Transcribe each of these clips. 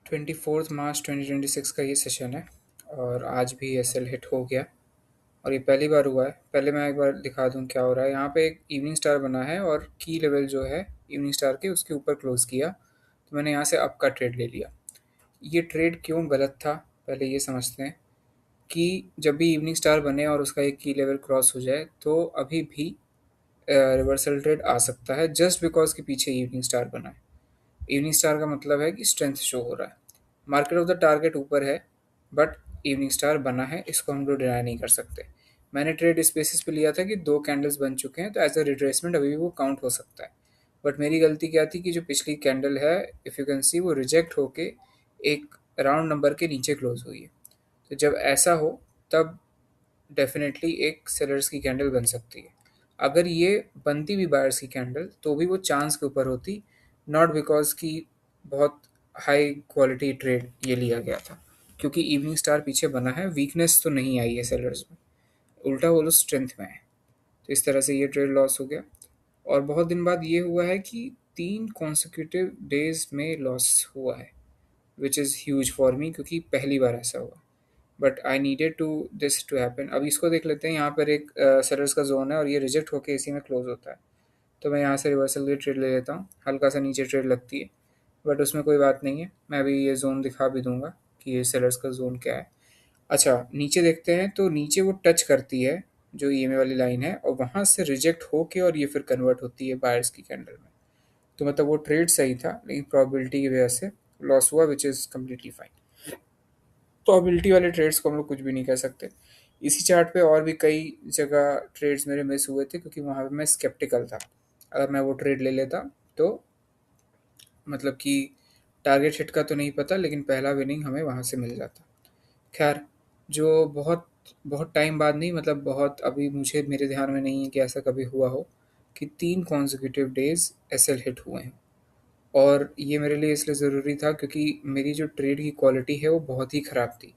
24 मार्च 2026 का ये सेशन है और आज भी एसएल हिट हो गया। और ये पहली बार हुआ है। पहले मैं एक बार दिखा दूं क्या हो रहा है। यहाँ पे एक इवनिंग स्टार बना है और की लेवल जो है इवनिंग स्टार के उसके ऊपर क्लोज किया, तो मैंने यहाँ से अप का ट्रेड ले लिया। ये ट्रेड क्यों गलत था, पहले ये समझते हैं कि जब भी इवनिंग स्टार बने और उसका एक की लेवल क्रॉस हो जाए तो अभी भी रिवर्सल ट्रेड आ सकता है, जस्ट बिकॉज के पीछे इवनिंग स्टार बना है। इवनिंग स्टार का मतलब है कि स्ट्रेंथ शो हो रहा है। मार्केट ऑफ द टारगेट ऊपर है, बट इवनिंग स्टार बना है, इसको हम लोग डिनाई नहीं कर सकते। मैंने ट्रेड इस बेसिस पे लिया था कि दो कैंडल्स बन चुके हैं तो एज अ रिट्रेसमेंट अभी भी वो काउंट हो सकता है। बट मेरी गलती क्या थी कि जो पिछली कैंडल है, इफ़ यू कैन सी, वो रिजेक्ट होके एक राउंड नंबर के नीचे क्लोज हुई है। तो जब ऐसा हो तब डेफिनेटली एक सेलर्स की कैंडल बन सकती है। अगर ये बनती भी बायर्स की कैंडल तो भी वो चांस के ऊपर होती, नॉट बिकॉज कि बहुत हाई क्वालिटी ट्रेड ये लिया गया था। क्योंकि इवनिंग स्टार पीछे बना है, वीकनेस तो नहीं आई है सेलर्स में, उल्टा वो लोग स्ट्रेंथ में है। तो इस तरह से ये ट्रेड लॉस हो गया। और बहुत दिन बाद ये हुआ है कि 3 कॉन्सिक्यूटिव डेज में लॉस हुआ है, which is huge for me, क्योंकि पहली बार ऐसा हुआ। But I needed to this to happen. अब इसको देख लेते हैं। यहाँ पर एक सेलर्स का जोन है और ये रिजेक्ट होकर इसी में क्लोज होता है। तो मैं यहाँ से रिवर्सल की ट्रेड ले लेता हूँ। हल्का सा नीचे ट्रेड लगती है, बट उसमें कोई बात नहीं है। मैं अभी ये जोन दिखा भी दूंगा कि ये सेलर्स का जोन क्या है। अच्छा, नीचे देखते हैं तो नीचे वो टच करती है जो ईएमए वाली लाइन है, और वहाँ से रिजेक्ट होके और ये फिर कन्वर्ट होती है बायर्स की कैंडल में। तो मतलब वो ट्रेड सही था, लेकिन प्रोबेबिलिटी की वजह से लॉस हुआ, which is completely fine. Probability वाले ट्रेड्स को हम लोग कुछ भी नहीं कह सकते। इसी चार्ट पे और भी कई जगह ट्रेड्स मेरे मिस हुए थे, क्योंकि वहाँ पे मैं स्केप्टिकल था। अगर मैं वो ट्रेड ले लेता तो मतलब कि टारगेट हिट का तो नहीं पता, लेकिन पहला विनिंग हमें वहाँ से मिल जाता। खैर, जो बहुत बहुत टाइम बाद नहीं, मतलब बहुत अभी मुझे मेरे ध्यान में नहीं है कि ऐसा कभी हुआ हो कि 3 कॉन्जिक्यूटिव डेज एसएल हिट हुए हैं। और ये मेरे लिए इसलिए ज़रूरी था क्योंकि मेरी जो ट्रेड की क्वालिटी है वो बहुत ही ख़राब थी।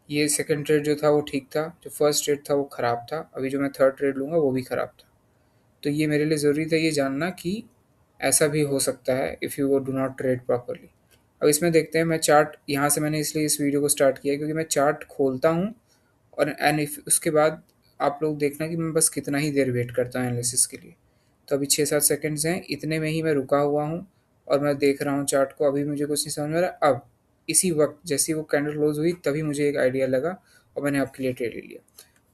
ये सेकंड ट्रेड जो था वो ठीक था, जो फर्स्ट ट्रेड था वो ख़राब था, अभी जो मैं थर्ड ट्रेड लूँगा वो भी ख़राब था। तो ये मेरे लिए ज़रूरी था ये जानना कि ऐसा भी हो सकता है if you do not trade properly. अब इसमें देखते हैं। मैं चार्ट यहाँ से मैंने इसलिए इस वीडियो को स्टार्ट किया है क्योंकि मैं चार्ट खोलता हूँ और एंड इफ उसके बाद आप लोग देखना कि मैं बस कितना ही देर वेट करता हूँ एनालिसिस के लिए। तो अभी 6-7 सेकंड्स हैं, इतने में ही मैं रुका हुआ हूँ और मैं देख रहा हूँ चार्ट को। अभी मुझे कुछ नहीं समझ में आ रहा। अब इसी वक्त जैसी वो कैंडल क्लोज हुई तभी मुझे एक आइडिया लगा और मैंने आपके लिए ट्रेड ले लिया।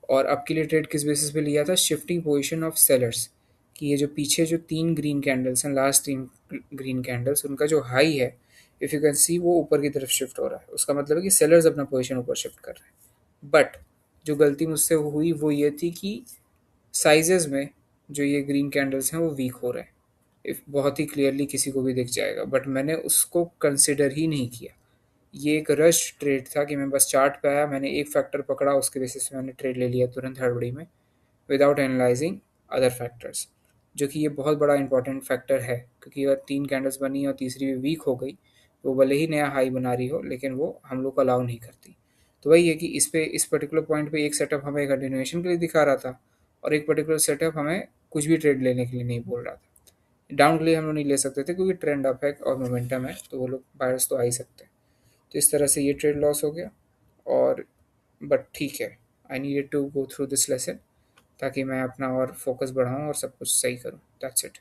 और आपके लिए ट्रेड किस बेसिस पे लिया था? शिफ्टिंग पोजीशन ऑफ सेलर्स, कि ये जो पीछे जो 3 ग्रीन कैंडल्स हैं, लास्ट 3 ग्रीन कैंडल्स, उनका जो हाई है, इफ़ यू कैन सी, वो ऊपर की तरफ शिफ्ट हो रहा है। उसका मतलब है कि सेलर्स अपना पोजीशन ऊपर शिफ्ट कर रहे हैं। बट जो गलती मुझसे हुई वो ये थी कि साइजेस में जो ये ग्रीन कैंडल्स हैं वो वीक हो रहे हैं। इफ बहुत ही क्लियरली किसी को भी दिख जाएगा, बट मैंने उसको कंसिडर ही नहीं किया। ये एक रश ट्रेड था कि मैं बस चार्ट पे आया, मैंने एक फैक्टर पकड़ा, उसके बेसिस पे मैंने ट्रेड ले लिया तुरंत हड़बड़ी में, विदाउट एनालाइजिंग अदर फैक्टर्स। जो कि ये बहुत बड़ा इंपॉर्टेंट फैक्टर है, क्योंकि अगर 3 कैंडल्स बनी और तीसरी भी वीक हो गई तो भले ही नया हाई बना रही हो, लेकिन वो हम लोग को अलाउ नहीं करती। तो वही है कि इस पर्टिकुलर पॉइंट पे एक सेटअप हमें कंटिन्यूएशन के लिए दिखा रहा था और एक पर्टिकुलर सेटअप हमें कुछ भी ट्रेड लेने के लिए नहीं बोल रहा था। डाउन के लिए हम लोग नहीं ले सकते थे क्योंकि ट्रेंड अप है और मोमेंटम है, तो वो लोग बायर्स तो आ ही सकते हैं। तो इस तरह से ये ट्रेड लॉस हो गया। और बट ठीक है, I needed to go through this lesson ताकि मैं अपना और फोकस बढ़ाऊँ और सब कुछ सही करूँ। That's it.